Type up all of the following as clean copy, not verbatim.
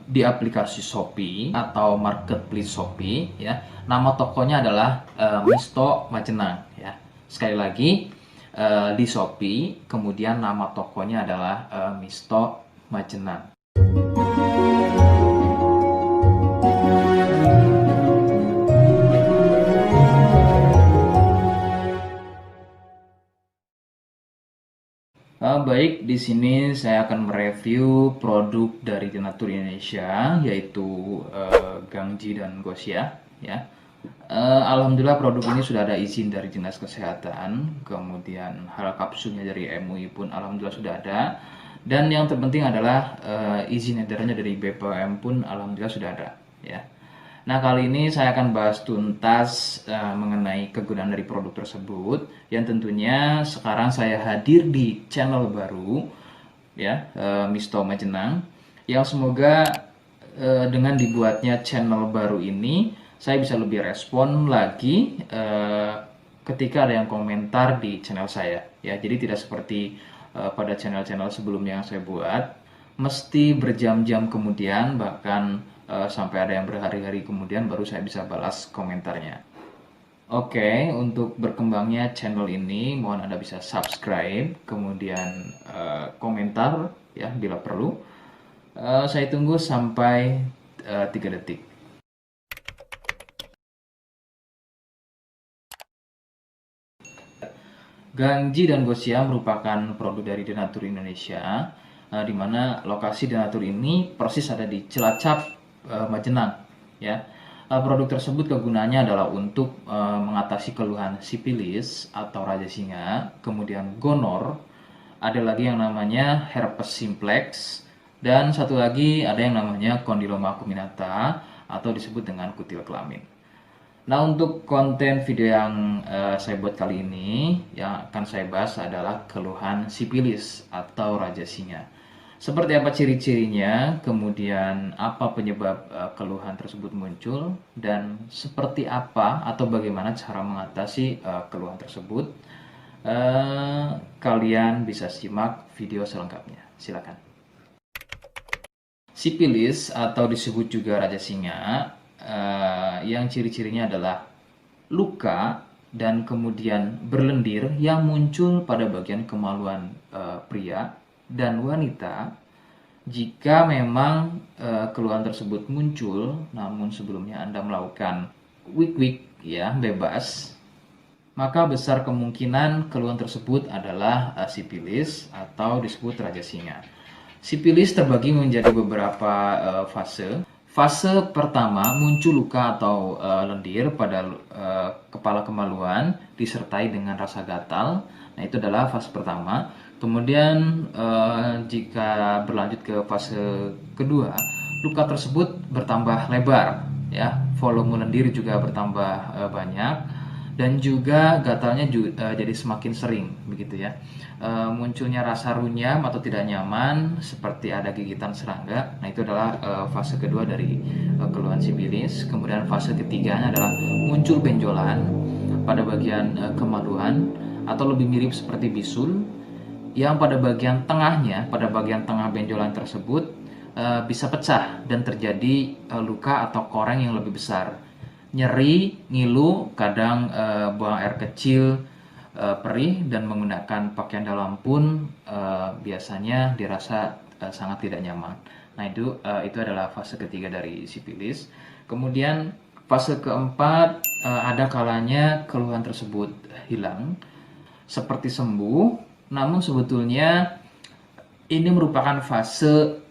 di aplikasi Shopee atau marketplace Shopee ya. Nama tokonya adalah Misto Majenang ya. Sekali lagi di Shopee, kemudian nama tokonya adalah Misto Majenang. Baik, di sini saya akan mereview produk dari Denatur Indonesia, yaitu Gangji dan Gosia. Ya, alhamdulillah produk ini sudah ada izin dari Dinas Kesehatan, kemudian hal kapsulnya dari MUI pun alhamdulillah sudah ada, dan yang terpenting adalah izin edarannya dari BPOM pun alhamdulillah sudah ada. Ya. Nah, kali ini saya akan bahas tuntas mengenai kegunaan dari produk tersebut, yang tentunya sekarang saya hadir di channel baru ya, Misto Majenang, yang semoga dengan dibuatnya channel baru ini saya bisa lebih respon lagi ketika ada yang komentar di channel saya ya. Jadi tidak seperti pada channel-channel sebelumnya yang saya buat, mesti berjam-jam kemudian, bahkan sampai ada yang berhari-hari kemudian baru saya bisa balas komentarnya. Oke, untuk berkembangnya channel ini mohon Anda bisa subscribe, kemudian komentar ya bila perlu. Saya tunggu sampai 3 detik. Gangji dan Gosia merupakan produk dari Denatur Indonesia, di mana lokasi Denatur ini persis ada di Cilacap, Majenang. Ya, produk tersebut kegunaannya adalah untuk mengatasi keluhan sipilis atau raja singa, kemudian gonor, ada lagi yang namanya herpes simplex, dan satu lagi ada yang namanya kondiloma acuminata atau disebut dengan kutil kelamin. Nah, untuk konten video yang saya buat kali ini, yang akan saya bahas adalah keluhan sipilis atau raja singa. Seperti apa ciri-cirinya, kemudian apa penyebab keluhan tersebut muncul, dan seperti apa atau bagaimana cara mengatasi keluhan tersebut. Kalian bisa simak video selengkapnya. Silakan. Sipilis atau disebut juga raja singa, yang ciri-cirinya adalah luka dan kemudian berlendir yang muncul pada bagian kemaluan pria dan wanita. Jika memang keluhan tersebut muncul namun sebelumnya Anda melakukan wik-wik ya bebas, maka besar kemungkinan keluhan tersebut adalah sipilis atau disebut raja singa. Sipilis terbagi menjadi beberapa fase. Fase pertama muncul luka atau lendir pada kepala kemaluan disertai dengan rasa gatal. Nah, itu adalah fase pertama. Kemudian jika berlanjut ke fase kedua, luka tersebut bertambah lebar, ya, volume lendir juga bertambah banyak, dan juga gatalnya jadi semakin sering, begitu ya. Munculnya rasa runyam atau tidak nyaman seperti ada gigitan serangga. Nah, itu adalah fase kedua dari keluhan sipilis. Kemudian fase ketiganya adalah muncul benjolan pada bagian kemaluan atau lebih mirip seperti bisul, yang pada bagian tengahnya, pada bagian tengah benjolan tersebut bisa pecah dan terjadi luka atau koreng yang lebih besar. Nyeri, ngilu, kadang buang air kecil, perih, dan menggunakan pakaian dalam pun biasanya dirasa sangat tidak nyaman. Nah, itu adalah fase ketiga dari sipilis. Kemudian fase keempat, ada kalanya keluhan tersebut hilang seperti sembuh, namun sebetulnya ini merupakan fase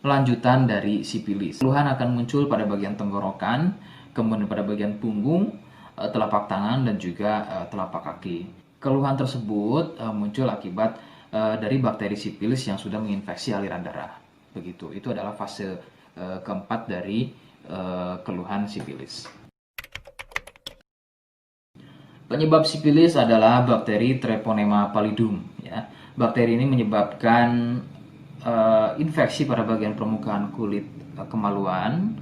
lanjutan dari sipilis. Keluhan akan muncul pada bagian tenggorokan, kemudian pada bagian punggung, telapak tangan, dan juga telapak kaki. Keluhan tersebut muncul akibat dari bakteri sipilis yang sudah menginfeksi aliran darah. Begitu. Itu adalah fase keempat dari keluhan sipilis. Penyebab sipilis adalah bakteri Treponema pallidum. Ya. Bakteri ini menyebabkan infeksi pada bagian permukaan kulit kemaluan.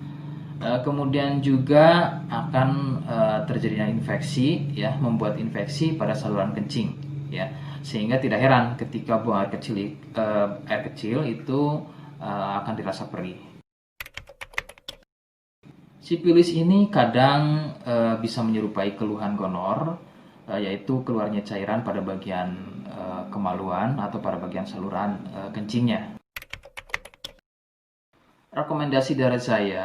Kemudian juga akan terjadinya infeksi, ya, membuat infeksi pada saluran kencing, ya, sehingga tidak heran ketika buang air kecil itu akan dirasa perih. Sipilis ini kadang bisa menyerupai keluhan gonor, yaitu keluarnya cairan pada bagian kemaluan atau pada bagian saluran kencingnya. Rekomendasi dari saya,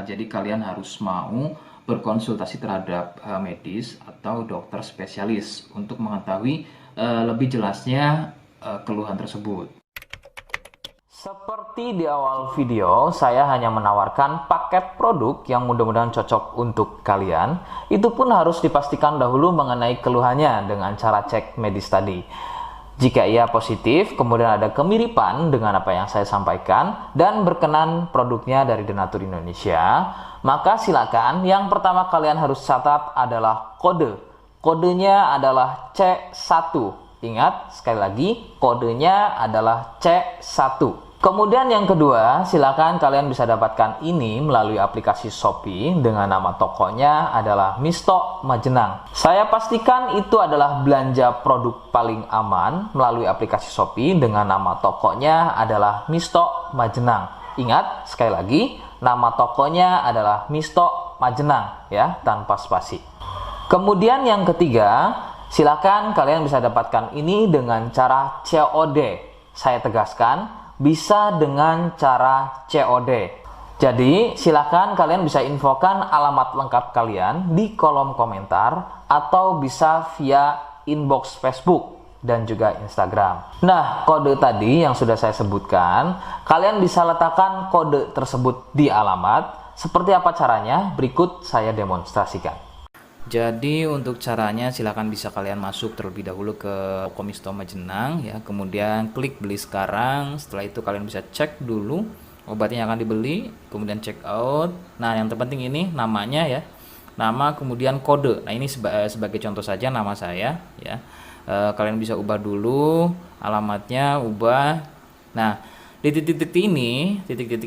jadi kalian harus mau berkonsultasi terhadap medis atau dokter spesialis untuk mengetahui lebih jelasnya keluhan tersebut. Seperti di awal video, saya hanya menawarkan paket produk yang mudah-mudahan cocok untuk kalian. Itu pun harus dipastikan dahulu mengenai keluhannya dengan cara cek medis tadi. Jika ia positif, kemudian ada kemiripan dengan apa yang saya sampaikan, dan berkenan produknya dari Denatur Indonesia, maka silakan yang pertama kalian harus catat adalah kode. Kodenya adalah C1. Ingat, sekali lagi, kodenya adalah C1. Kemudian yang kedua, silakan kalian bisa dapatkan ini melalui aplikasi Shopee dengan nama tokonya adalah Misto Majenang. Saya pastikan itu adalah belanja produk paling aman melalui aplikasi Shopee dengan nama tokonya adalah Misto Majenang. Ingat, sekali lagi, nama tokonya adalah Misto Majenang ya, tanpa spasi. Kemudian yang ketiga, silakan kalian bisa dapatkan ini dengan cara COD. Saya tegaskan, bisa dengan cara COD. Jadi silakan kalian bisa infokan alamat lengkap kalian di kolom komentar atau bisa via inbox Facebook dan juga Instagram. Nah, kode tadi yang sudah saya sebutkan, kalian bisa letakkan kode tersebut di alamat. Seperti apa caranya? Berikut saya demonstrasikan. Jadi untuk caranya silakan bisa kalian masuk terlebih dahulu ke toko Misto Majenang ya, kemudian klik beli sekarang. Setelah itu kalian bisa cek dulu obatnya yang akan dibeli, kemudian check out. Nah, yang terpenting ini namanya ya. Nama kemudian kode. Nah, ini sebagai contoh saja nama saya ya. Kalian bisa ubah dulu alamatnya, ubah. Nah, di titik-titik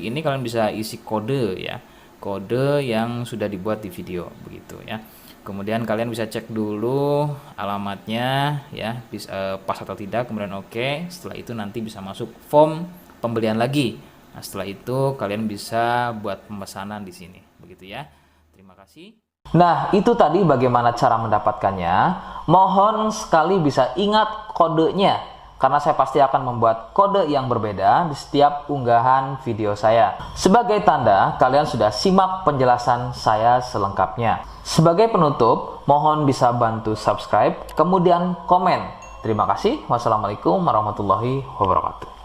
ini kalian bisa isi kode ya. Kode yang sudah dibuat di video begitu ya. Kemudian kalian bisa cek dulu alamatnya ya, pas atau tidak, kemudian oke. Setelah itu nanti bisa masuk form pembelian lagi. Nah, setelah itu kalian bisa buat pemesanan di sini. Begitu ya. Terima kasih. Nah, itu tadi bagaimana cara mendapatkannya. Mohon sekali bisa ingat kodenya, karena saya pasti akan membuat kode yang berbeda di setiap unggahan video saya. Sebagai tanda, kalian sudah simak penjelasan saya selengkapnya. Sebagai penutup, mohon bisa bantu subscribe, kemudian komen. Terima kasih. Wassalamualaikum warahmatullahi wabarakatuh.